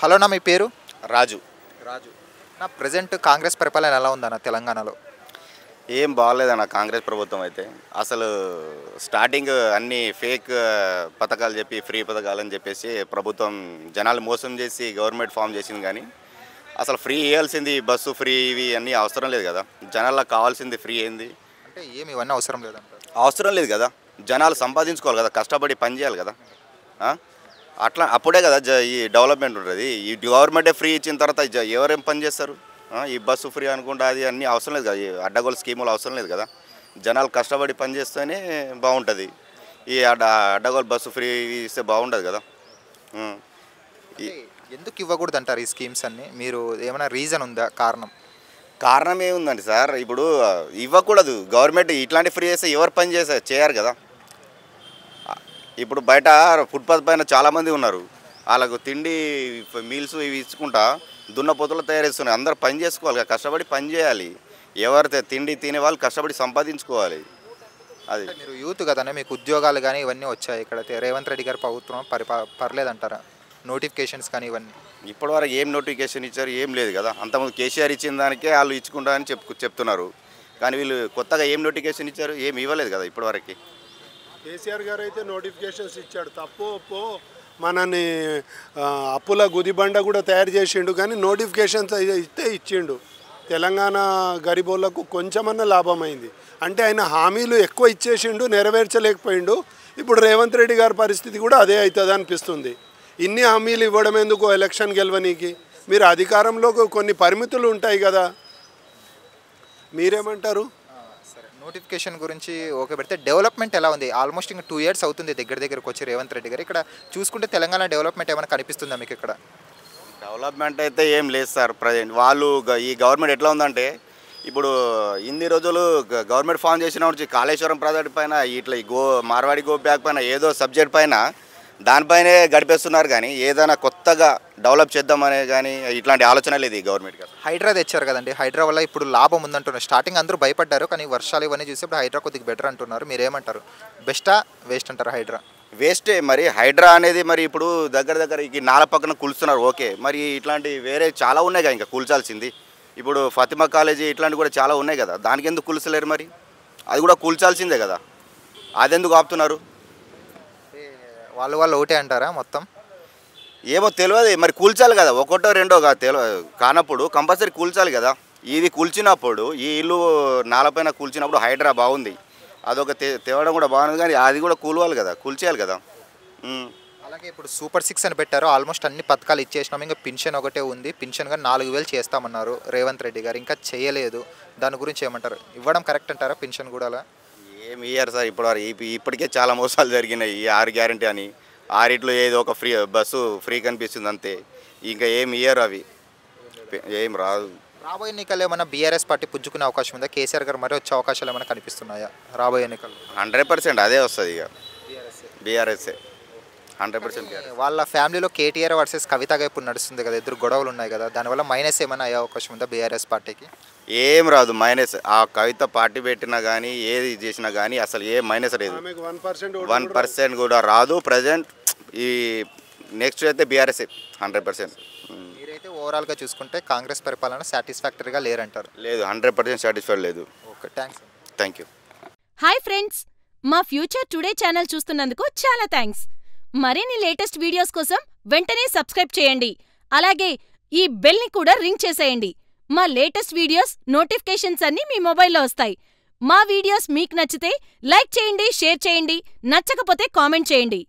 Hello నా మీ పేరు? రాజు. రాజు. నా ప్రెజెంట్ కాంగ్రెస్ పరిపాలన ఎలా ఉందన్న తెలంగాణలో? ఏం బాగలేదన్న కాంగ్రెస్ ప్రభుత్వం అయితే. అసలు స్టార్టింగ్ అన్ని ఫేక్ పథకాలు చెప్పి ఫ్రీ పథకాలని చెప్పేసి ప్రభుత్వం జనాలు మోసం చేసి గవర్నమెంట్ ఫామ్ చేసింది. కానీ అసలు ఫ్రీ ఇవ్వాల్సింది బస్సు ఫ్రీ ఇవి అన్నీ అవసరం లేదు కదా. జనాలకు కావాల్సింది ఫ్రీ ఏంది అంటే ఏమి ఇవన్నీ అవసరం లేదంటారు? అవసరం లేదు కదా. జనాలు సంపాదించుకోవాలి కదా, కష్టపడి పని చేయాలి కదా. అట్లా అప్పుడే కదా ఈ డెవలప్మెంట్ ఉంటుంది. ఈ గవర్నమెంటే ఫ్రీ ఇచ్చిన తర్వాత ఎవరేం పని చేస్తారు? ఈ బస్సు ఫ్రీ అనుకుంటా అది అన్నీ అవసరం లేదు కదా. ఈ అడ్డగోలు స్కీములు అవసరం లేదు కదా. జనాలు కష్టపడి పని చేస్తేనే బాగుంటుంది. ఈ అడ్డగోలు బస్సు ఫ్రీ ఇస్తే బాగుంటుంది కదా. ఎందుకు ఇవ్వకూడదు అంటారు ఈ స్కీమ్స్ అన్నీ? మీరు ఏమైనా రీజన్ ఉందా, కారణం ఏముందండి సార్? ఇప్పుడు ఇవ్వకూడదు. గవర్నమెంట్ ఇట్లాంటి ఫ్రీ చేస్తే ఎవరు పని చేయరు కదా. ఇప్పుడు బయట ఫుట్పాత్ పైన చాలామంది ఉన్నారు. వాళ్ళకు తిండి మీల్స్ ఇవి ఇచ్చుకుంటా దున్నపోతులు తయారు అందరూ పని చేసుకోవాలి, కష్టపడి పని చేయాలి. ఎవరైతే తిండి తినే వాళ్ళు కష్టపడి సంపాదించుకోవాలి. అది మీరు యూత్ కదనే, మీకు ఉద్యోగాలు కానీ ఇవన్నీ వచ్చాయి. ఇక్కడ రేవంత్ రెడ్డి గారి ప్రభుత్వం పర్లేదంటారా? నోటిఫికేషన్స్ కానీ ఇవన్నీ ఇప్పటివరకు ఏం నోటిఫికేషన్ ఇచ్చారు? ఏం లేదు కదా. అంతకుముందు కేసీఆర్ ఇచ్చిన దానికే వాళ్ళు ఇచ్చుకుంటారని చెప్తున్నారు. కానీ వీళ్ళు కొత్తగా ఏం నోటిఫికేషన్ ఇచ్చారు? ఏం ఇవ్వలేదు కదా ఇప్పటివరకు. కేసీఆర్ గారు అయితే నోటిఫికేషన్స్ ఇచ్చాడు. తప్పు మనని అప్పుల గుదిబండ కూడా తయారు చేసిండు. కానీ నోటిఫికేషన్స్ ఇస్తే ఇచ్చిండు. తెలంగాణ గరీబోళ్లకు కొంచెమన్నా లాభమైంది. అంటే ఆయన హామీలు ఎక్కువ ఇచ్చేసిండు, నెరవేర్చలేకపోయిండు. ఇప్పుడు రేవంత్ రెడ్డి గారి పరిస్థితి కూడా అదే అవుతుంది అనిపిస్తుంది. ఇన్ని హామీలు ఇవ్వడం ఎందుకు? ఎలక్షన్ గెలవనీకి మీరు అధికారంలో కొన్ని పరిమితులు ఉంటాయి కదా. మీరేమంటారు? సరే, నోటిఫికేషన్ గురించి ఓకే పెడితే డెవలప్మెంట్ ఎలా ఉంది? ఆల్మోస్ట్ ఇంకా 2 years అవుతుంది దగ్గరికి వచ్చి రేవంత్ రెడ్డి గారు. ఇక్కడ చూసుకుంటే తెలంగాణ డెవలప్మెంట్ ఏమైనా కనిపిస్తుందా మీకు? ఇక్కడ డెవలప్మెంట్ అయితే ఏం లేదు సార్. ప్రజెంట్ వాళ్ళు ఈ గవర్నమెంట్ ఎట్లా ఉందంటే, ఇప్పుడు ఇన్ని రోజులు గవర్నమెంట్ ఫామ్ చేసిన కాళేశ్వరం ప్రాజెక్ట్ పైన ఇట్లా మార్వాడి గో బ్యాక్ పైన ఏదో సబ్జెక్ట్ పైన దానిపైనే గడిపేస్తున్నారు. కానీ ఏదైనా కొత్తగా డెవలప్ చేద్దామనే కానీ ఇట్లాంటి ఆలోచన లేదు ఈ గవర్నమెంట్ గారు. హైడ్రా తెచ్చారు కదండి, హైడ్రా వల్ల ఇప్పుడు లాభం ఉందంటున్నారు. స్టార్టింగ్ అందరూ భయపడ్డారు, కానీ వర్షాలు ఇవన్నీ చూసి ఇప్పుడు హైడ్రా కొద్దిగా బెటర్ అంటున్నారు. మీరేమంటారు? బెస్టా వేస్ట్ అంటారు హైడ్రా? వేస్టే మరి. హైడ్రా అనేది మరి ఇప్పుడు దగ్గర ఈ నాల పక్కన కూల్చున్నారు ఓకే. మరి ఇట్లాంటి వేరే చాలా ఉన్నాయి కదా ఇంకా కూల్చాల్సింది. ఇప్పుడు ఫతిమా కాలేజీ ఇట్లాంటివి కూడా చాలా ఉన్నాయి కదా. దానికి ఎందుకు కూల్చలేరు? మరి అది కూడా కూల్చాల్సిందే కదా. అదెందుకు ఆపుతున్నారు? వాళ్ళు ఒకటే అంటారా మొత్తం? ఏమో తెలియదు. మరి కూల్చాలి కదా, ఒకటో రెండో కానప్పుడు కంపల్సరీ కూల్చాలి కదా. ఇది కూల్చినప్పుడు ఈ ఇల్లు నాలపైన కూల్చినప్పుడు హైడ్రా బాగుంది, అదొక తేవడం కూడా బాగుంది. కానీ అది కూడా కూలవాలి కదా, కూల్చేయాలి కదా. అలాగే ఇప్పుడు సూపర్ 6 అని పెట్టారు. ఆల్మోస్ట్ అన్ని పథకాలు ఇచ్చేసినాం. ఇంకా పెన్షన్ ఒకటే ఉంది. పెన్షన్ కానీ 4000 చేస్తామన్నారు రేవంత్ రెడ్డి గారు, ఇంకా చేయలేదు. దాని గురించి ఏమంటారు? ఇవ్వడం కరెక్ట్ అంటారా పెన్షన్ కూడా? అలా ఏమి ఇయ్యారు సార్ ఇప్పటికే చాలా మోసాలు జరిగినాయి. ఈ 6 గ్యారంటీ అని 6 ఏదో ఒక ఫ్రీ బస్సు ఫ్రీ కనిపిస్తుంది అంతే. ఇంకా ఏమి ఇయ్యారు, అవి ఏం రాదు. రాబోయే ఎన్నికల్లో ఏమైనా బీఆర్ఎస్ పార్టీ పుంజుకునే అవకాశం ఉందా? కేసీఆర్ గారు మరి వచ్చే అవకాశాలు ఏమైనా కనిపిస్తున్నాయా రాబోయే ఎన్నికల్లో? 100% అదే వస్తుంది. ఇక బీఆర్ఎస్ఏ 100%. వాళ్ళ ఫ్యామిలీలో కేటీఆర్ వర్సెస్ కవితగా ఇప్పుడు నడుస్తుంది కదా, ఇద్దరు గొడవలు ఉన్నాయి కదా. దానివల్ల మైనస్ ఏమైనా అయ్యే అవకాశం ఉందా బీఆర్ఎస్ పార్టీకి? ఏం రాదు మైనస్. ఆ కవిత పార్టీ పెట్టినా కానీ ఏది చేసినా కానీ అసలు ఏ మైనస్ లేదు. 1% కూడా రాదు. ప్రజెంట్ ఈ నెక్స్ట్ అయితే బీఆర్ఎస్ఏ 100%. మీరైతే ఓవరాల్గా చూసుకుంటే కాంగ్రెస్ పరిపాలన సాటిస్ఫాక్టరీగా లేరంటారు? లేదు, 100% సాటిస్ఫైడ్ లేదు. Okay, thank you. Hi friends, మా ఫ్యూచర్ టుడే ఛానల్ చూస్తున్నందుకు చాలా థ్యాంక్స్. మరిన్ని లేటెస్ట్ వీడియోస్ కోసం వెంటనే సబ్స్క్రైబ్ చేయండి. అలాగే ఈ బెల్ని కూడా రింగ్ చేసేయండి. మా లేటెస్ట్ వీడియోస్ నోటిఫికేషన్స్ అన్నీ మీ మొబైల్లో వస్తాయి. మా వీడియోస్ మీకు నచ్చితే లైక్ చేయండి, షేర్ చేయండి, నచ్చకపోతే కామెంట్ చేయండి.